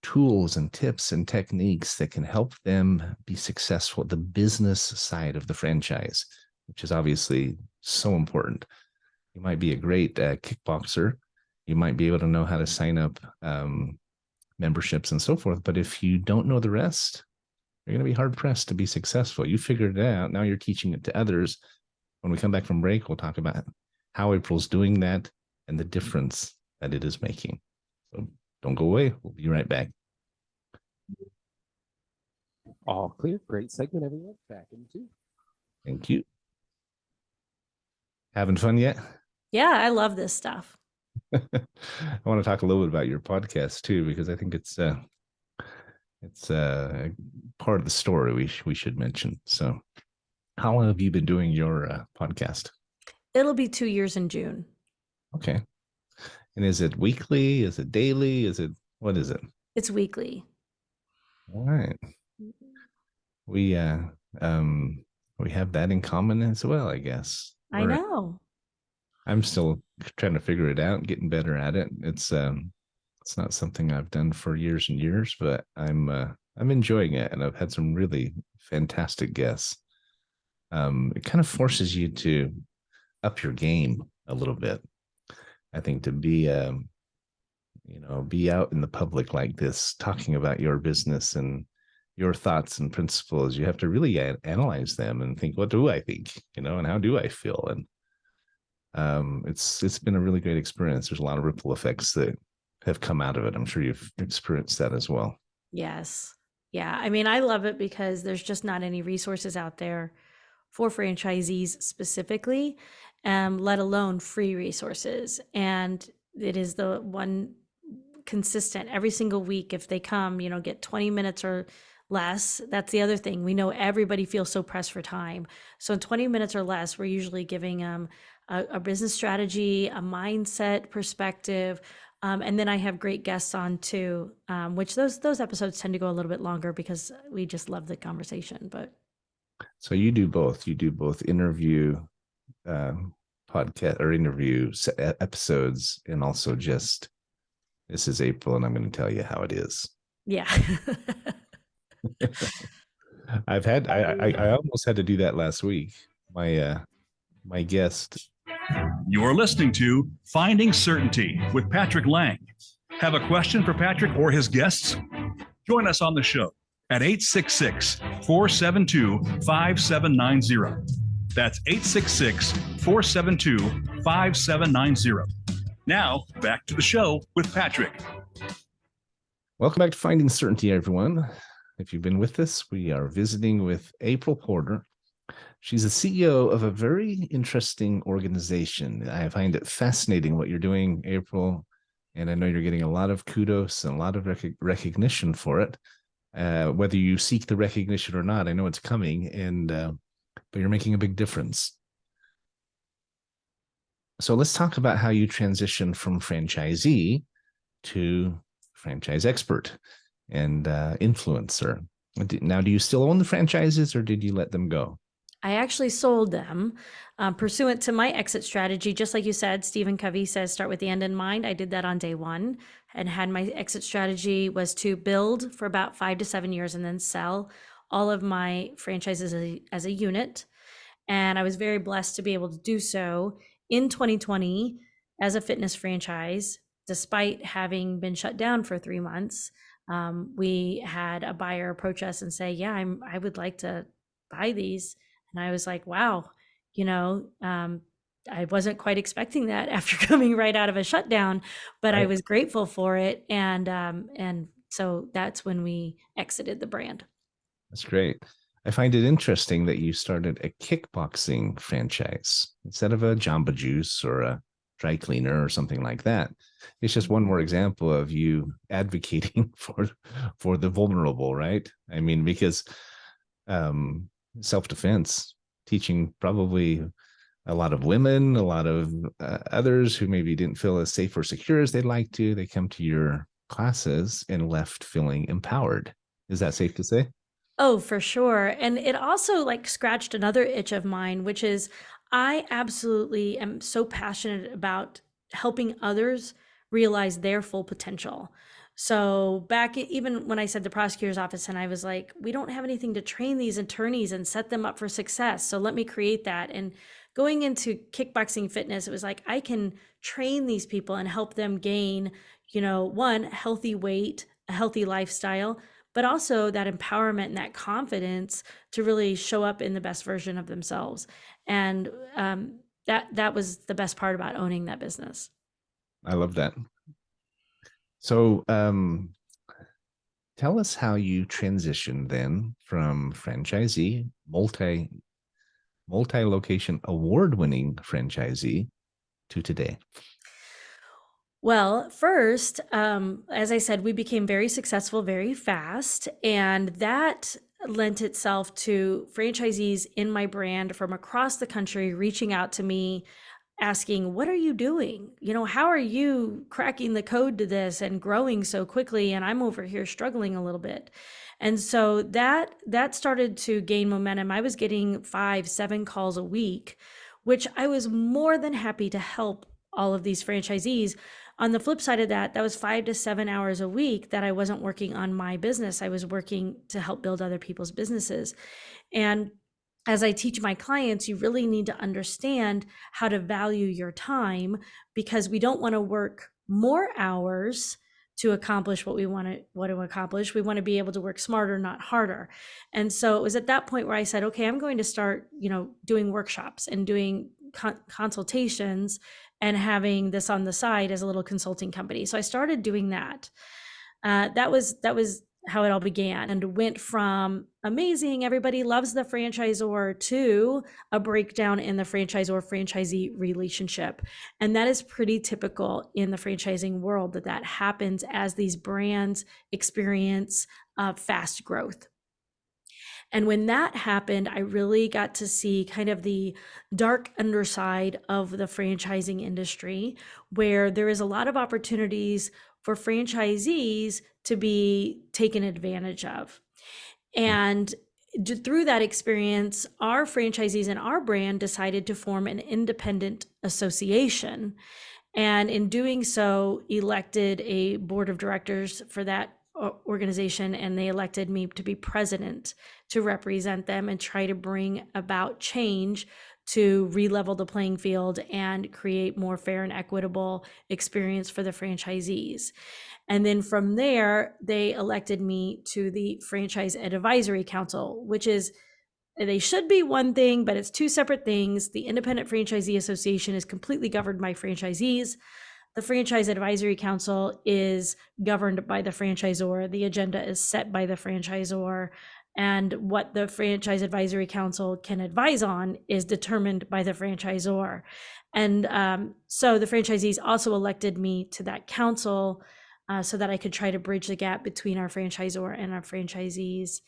[SPEAKER 2] tools and tips and techniques that can help them be successful at the business side of the franchise, which is obviously so important. You might be a great kickboxer. You might be able to know how to sign up memberships and so forth. But if you don't know the rest, you're going to be hard pressed to be successful. You figured it out. Now you're teaching it to others. When we come back from break, we'll talk about how April's doing that and the difference that it is making. So don't go away. We'll be right back.
[SPEAKER 4] All clear. Great segment, everyone. Back in 2.
[SPEAKER 2] Thank you. Having fun yet?
[SPEAKER 3] Yeah, I love this stuff.
[SPEAKER 2] I want to talk a little bit about your podcast too, because I think it's part of the story we should mention. So how long have you been doing your podcast?
[SPEAKER 3] It'll be 2 years in June.
[SPEAKER 2] Okay. And is it weekly? Is it daily? What is it?
[SPEAKER 3] It's weekly.
[SPEAKER 2] All right. We have that in common as well, I guess.
[SPEAKER 3] I know.
[SPEAKER 2] I'm still trying to figure it out, getting better at it. It's not something I've done for years and years, but I'm enjoying it, and I've had some really fantastic guests. It kind of forces you to up your game a little bit. I think to be out in the public like this, talking about your business and your thoughts and principles, you have to really analyze them and think, what do I think, and how do I feel? And it's been a really great experience. There's a lot of ripple effects that have come out of it. I'm sure you've experienced that as well.
[SPEAKER 3] Yes. Yeah. I mean, I love it because there's just not any resources out there for franchisees specifically, let alone free resources. And it is the one consistent every single week. If they come, get 20 minutes or less. That's the other thing. We know everybody feels so pressed for time. So in 20 minutes or less, we're usually giving them a business strategy, a mindset perspective. And then I have great guests on too, which those episodes tend to go a little bit longer because we just love the conversation. But
[SPEAKER 2] so you do both. You do both interview podcast or interview episodes, and also just, this is April and I'm going to tell you how it is.
[SPEAKER 3] Yeah.
[SPEAKER 2] I almost had to do that last week. My guest.
[SPEAKER 1] You're listening to Finding Certainty with Patrick Lang. Have a question for Patrick or his guests? Join us on the show at 866-472-5790. That's 866-472-5790. Now, back to the show with Patrick.
[SPEAKER 2] Welcome back to Finding Certainty, everyone. If you've been with us, we are visiting with April Porter. She's the CEO of a very interesting organization. I find it fascinating what you're doing, April, and I know you're getting a lot of kudos and a lot of recognition for it. Whether you seek the recognition or not, I know it's coming, but you're making a big difference. So let's talk about how you transition from franchisee to franchise expert and influencer. Now, do you still own the franchises, or did you let them go?
[SPEAKER 3] I actually sold them pursuant to my exit strategy. Just like you said, Stephen Covey says, start with the end in mind. I did that on day one and had my exit strategy was to build for about 5 to 7 years and then sell all of my franchises as a unit. And I was very blessed to be able to do so in 2020 as a fitness franchise, despite having been shut down for 3 months. We had a buyer approach us and say, yeah, I would like to buy these. And I was like, wow, I wasn't quite expecting that after coming right out of a shutdown, but right. I was grateful for it. And so that's when we exited the brand.
[SPEAKER 2] That's great. I find it interesting that you started a kickboxing franchise instead of a Jamba Juice or a dry cleaner or something like that. It's just one more example of you advocating for the vulnerable, right? I mean, because self-defense, teaching probably a lot of women, a lot of others who maybe didn't feel as safe or secure as they'd like to, they come to your classes and left feeling empowered. Is that safe to say?
[SPEAKER 3] Oh, for sure. And it also like scratched another itch of mine, which is I absolutely am so passionate about helping others realize their full potential. So back even when I said the prosecutor's office and I was like, we don't have anything to train these attorneys and set them up for success. So let me create that. And going into kickboxing fitness, it was like, I can train these people and help them gain, one, healthy weight, a healthy lifestyle, but also that empowerment and that confidence to really show up in the best version of themselves. And that was the best part about owning that business.
[SPEAKER 2] I love that. So tell us how you transitioned then from franchisee, multi-location award-winning franchisee to today.
[SPEAKER 3] Well, first, as I said, we became very successful very fast, and that lent itself to franchisees in my brand from across the country reaching out to me asking, what are you doing? How are you cracking the code to this and growing so quickly? And I'm over here struggling a little bit. And so that started to gain momentum. I was getting 5-7 calls a week, which I was more than happy to help all of these franchisees. On the flip side of that, that was 5 to 7 hours a week that I wasn't working on my business. I was working to help build other people's businesses. And as I teach my clients, you really need to understand how to value your time, because we don't want to work more hours to accomplish what we want to accomplish. We want to be able to work smarter, not harder. And so it was at that point where I said, okay, I'm going to start, doing workshops and doing consultations and having this on the side as a little consulting company. So I started doing that. That was how it all began, and went from amazing, everybody loves the franchisor, to a breakdown in the franchisor-franchisee relationship. And that is pretty typical in the franchising world, that happens as these brands experience fast growth. And when that happened, I really got to see kind of the dark underside of the franchising industry, where there is a lot of opportunities for franchisees to be taken advantage of. And through that experience, our franchisees and our brand decided to form an independent association. And in doing so, elected a board of directors for that organization, and they elected me to be president to represent them and try to bring about change to re-level the playing field and create more fair and equitable experience for the franchisees. And then from there, they elected me to the Franchise Advisory Council, which is, they should be one thing, but it's two separate things. The Independent Franchisee Association is completely governed by franchisees. The Franchise Advisory Council is governed by the franchisor. The agenda is set by the franchisor, and what the Franchise Advisory Council can advise on is determined by the franchisor. And so the franchisees also elected me to that council so that I could try to bridge the gap between our franchisor and our franchisees.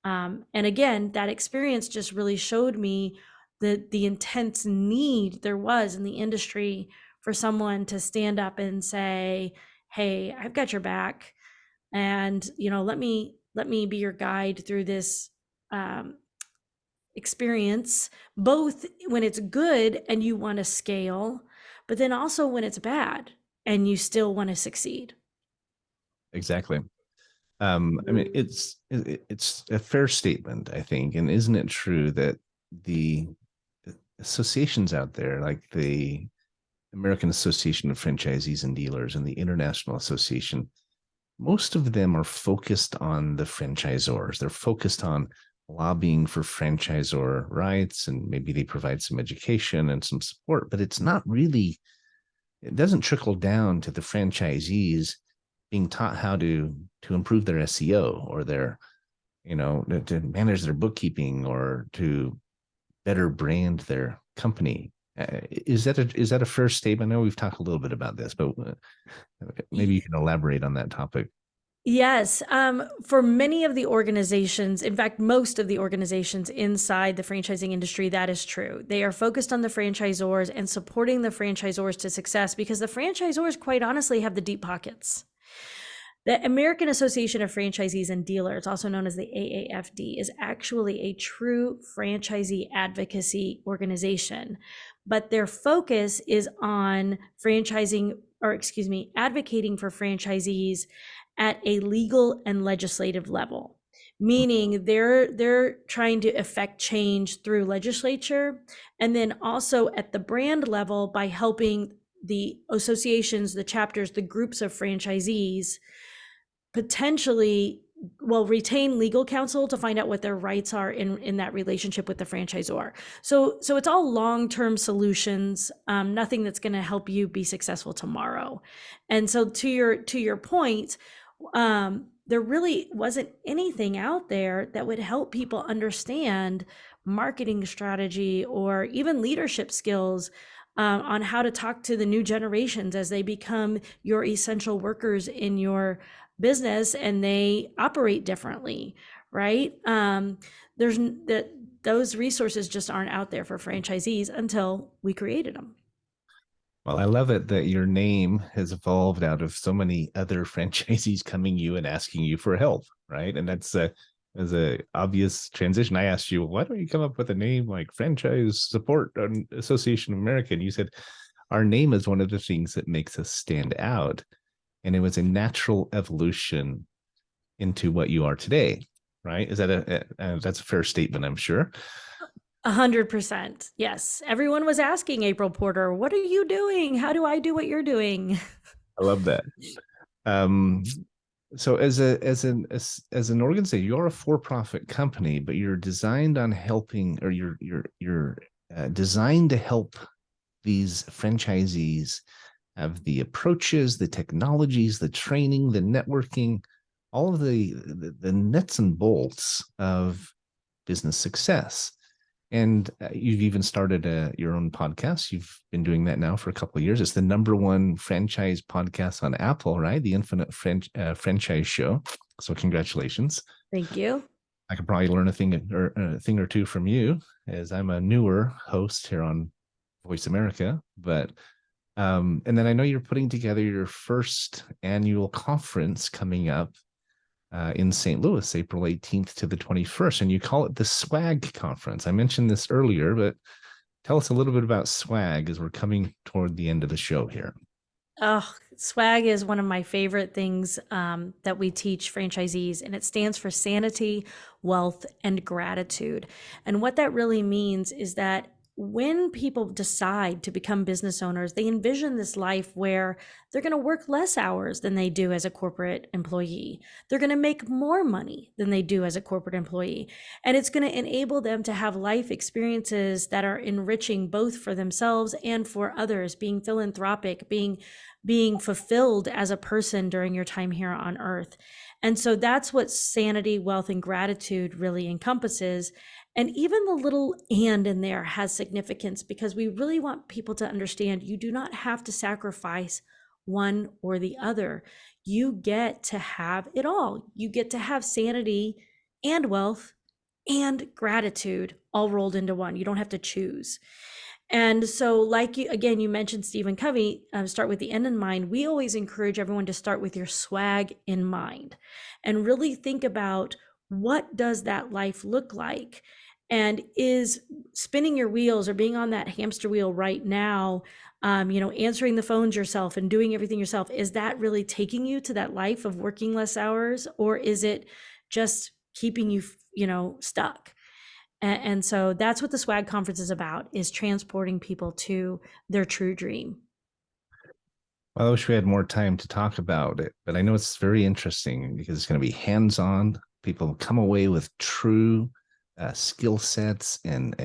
[SPEAKER 3] And again, that experience just really showed me the intense need there was in the industry for someone to stand up and say, hey, I've got your back, and let me be your guide through this experience, both when it's good and you want to scale, but then also when it's bad and you still want to succeed.
[SPEAKER 2] Exactly. I mean, it's a fair statement, I think. And isn't it true that the associations out there, like the American Association of Franchisees and Dealers and the International Association, most of them are focused on the franchisors. They're focused on lobbying for franchisor rights, and maybe they provide some education and some support, but it's not really, it doesn't trickle down to the franchisees being taught how to improve their SEO, or their, to manage their bookkeeping, or to better brand their company. Is that a fair statement? I know we've talked a little bit about this, but maybe you can elaborate on that topic.
[SPEAKER 3] Yes. For many of the organizations, in fact, most of the organizations inside the franchising industry, that is true. They are focused on the franchisors and supporting the franchisors to success because the franchisors, quite honestly, have the deep pockets. The American Association of Franchisees and Dealers, also known as the AAFD, is actually a true franchisee advocacy organization, but their focus is on advocating for franchisees at a legal and legislative level, meaning they're trying to effect change through legislature, and then also at the brand level by helping the associations, the chapters, the groups of franchisees potentially retain legal counsel to find out what their rights are in that relationship with the franchisor. So it's all long-term solutions, nothing that's going to help you be successful tomorrow. And so to your point, there really wasn't anything out there that would help people understand marketing strategy or even leadership skills on how to talk to the new generations as they become your essential workers in your business and they operate differently, right? Those resources just aren't out there for franchisees until we created them.
[SPEAKER 2] Well, I love it that your name has evolved out of so many other franchisees coming you and asking you for help, right? And that's as a obvious transition. I asked you, why don't you come up with a name like Franchise Support Association of America? And you said, our name is one of the things that makes us stand out. And it was a natural evolution into what you are today, right? Is that that's a fair statement, I'm sure.
[SPEAKER 3] 100%. Yes. Everyone was asking April Porter, what are you doing? How do I do what you're doing?
[SPEAKER 2] I love that. So as an organization, you're a for-profit company, but you're designed on helping, or you're designed to help these franchisees have the approaches, the technologies, the training, the networking, all of the nuts and bolts of business success. And you've even started your own podcast. You've been doing that now for a couple of years. It's the #1 franchise podcast on Apple, right? The Infinite Franchisee Show. So congratulations.
[SPEAKER 3] Thank you.
[SPEAKER 2] I could probably learn a thing or two from you, as I'm a newer host here on Voice America. But and then I know you're putting together your first annual conference coming up in St. Louis, April 18th to the 21st, and you call it the SWAG Conference. I mentioned this earlier, but tell us a little bit about SWAG as we're coming toward the end of the show here.
[SPEAKER 3] Oh, SWAG is one of my favorite things that we teach franchisees, and it stands for Sanity, Wealth, and Gratitude. And what that really means is that when people decide to become business owners, they envision this life where they're going to work less hours than they do as a corporate employee. They're going to make more money than they do as a corporate employee. And it's going to enable them to have life experiences that are enriching both for themselves and for others, being philanthropic, being fulfilled as a person during your time here on earth. And so that's what Sanity, Wealth, and Gratitude really encompasses. And even the little "and" in there has significance because we really want people to understand you do not have to sacrifice one or the other. You get to have it all. You get to have sanity and wealth and gratitude all rolled into one. You don't have to choose. And so like you mentioned Stephen Covey, start with the end in mind. We always encourage everyone to start with your swag in mind and really think about what does that life look like? And is spinning your wheels or being on that hamster wheel right now, answering the phones yourself and doing everything yourself, is that really taking you to that life of working less hours, or is it just keeping you, stuck? And so that's what the SWAG conference is about, is transporting people to their true dream.
[SPEAKER 2] Well, I wish we had more time to talk about it, but I know it's very interesting because it's going to be hands-on. People come away with true skill sets and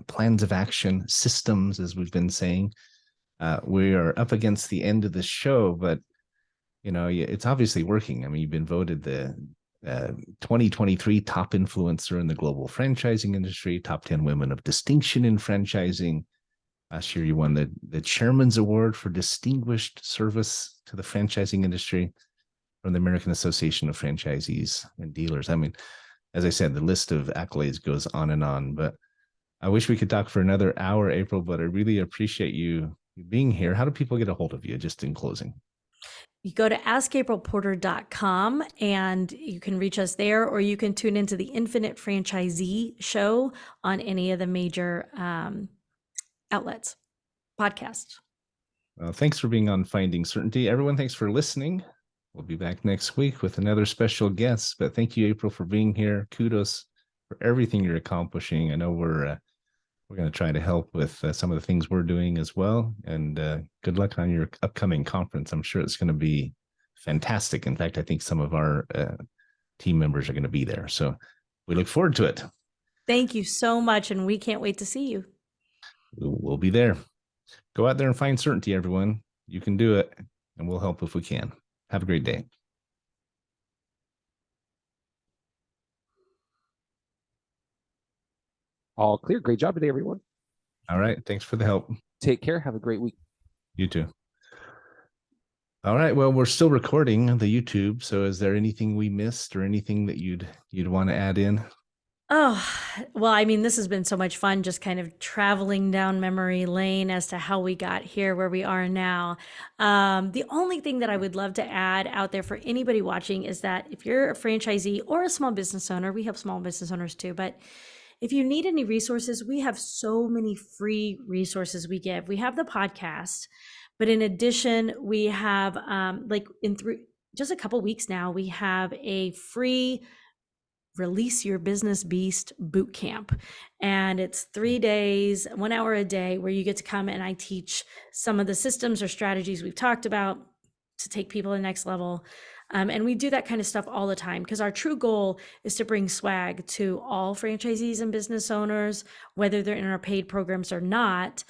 [SPEAKER 2] plans of action, systems, as we've been saying. We are up against the end of the show, but it's obviously working. I mean, you've been voted the 2023 top influencer in the global franchising industry, top 10 women of distinction in franchising. Last year, you won the Chairman's Award for Distinguished Service to the Franchising Industry from the American Association of Franchisees and Dealers. I mean, as I said, the list of accolades goes on and on, but I wish we could talk for another hour, April, but I really appreciate you being here. How do people get a hold of you, just in closing?
[SPEAKER 3] You go to askaprilporter.com and you can reach us there, or you can tune into the Infinite Franchisee Show on any of the major outlets, podcasts.
[SPEAKER 2] Well, thanks for being on Finding Certainty. Everyone, thanks for listening. We'll be back next week with another special guest. But thank you, April, for being here. Kudos for everything you're accomplishing. I know we're going to try to help with some of the things we're doing as well. And good luck on your upcoming conference. I'm sure it's going to be fantastic. In fact, I think some of our team members are going to be there. So we look forward to it.
[SPEAKER 3] Thank you so much. And we can't wait to see you.
[SPEAKER 2] We'll be there. Go out there and find certainty, everyone. You can do it, and we'll help if we can. Have a great day.
[SPEAKER 4] All clear. Great job today, everyone.
[SPEAKER 2] All right. Thanks for the help.
[SPEAKER 4] Take care. Have a great week.
[SPEAKER 2] You too. All right. Well, we're still recording the YouTube. So is there anything we missed or anything that you'd want to add in?
[SPEAKER 3] Oh, well, I mean, this has been so much fun, just kind of traveling down memory lane as to how we got here where we are now. The only thing that I would love to add out there for anybody watching is that if you're a franchisee or a small business owner, we help small business owners too, but if you need any resources, we have so many free resources we give. We have the podcast, but in addition, we have just a couple weeks now, we have a free Release Your Business Beast boot camp. And it's 3 days, 1 hour a day, where you get to come and I teach some of the systems or strategies we've talked about to take people to the next level. And we do that kind of stuff all the time because our true goal is to bring swag to all franchisees and business owners, whether they're in our paid programs or not.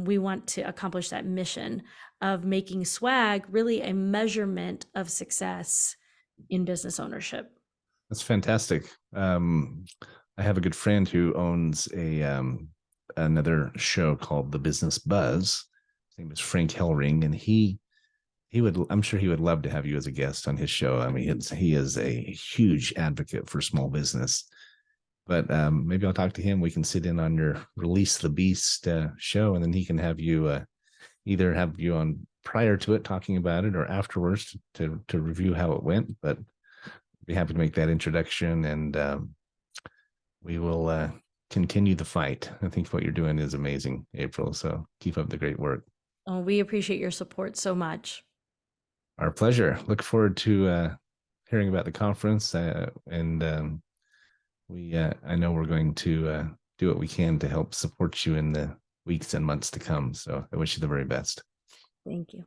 [SPEAKER 3] We want to accomplish that mission of making swag really a measurement of success in business ownership.
[SPEAKER 2] That's fantastic. I have a good friend who owns another show called The Business Buzz. His name is Frank Hellring, and I'm sure he would love to have you as a guest on his show. I mean, he is a huge advocate for small business. But maybe I'll talk to him. We can sit in on your Release the Beast show, and then he can have you either have you on prior to it talking about it or afterwards to review how it went. But be happy to make that introduction, and we will continue the fight. I think what you're doing is amazing, April. So keep up the great work.
[SPEAKER 3] Oh, we appreciate your support so much.
[SPEAKER 2] Our pleasure. Look forward to hearing about the conference, and I know we're going to do what we can to help support you in the weeks and months to come. So I wish you the very best.
[SPEAKER 3] Thank you.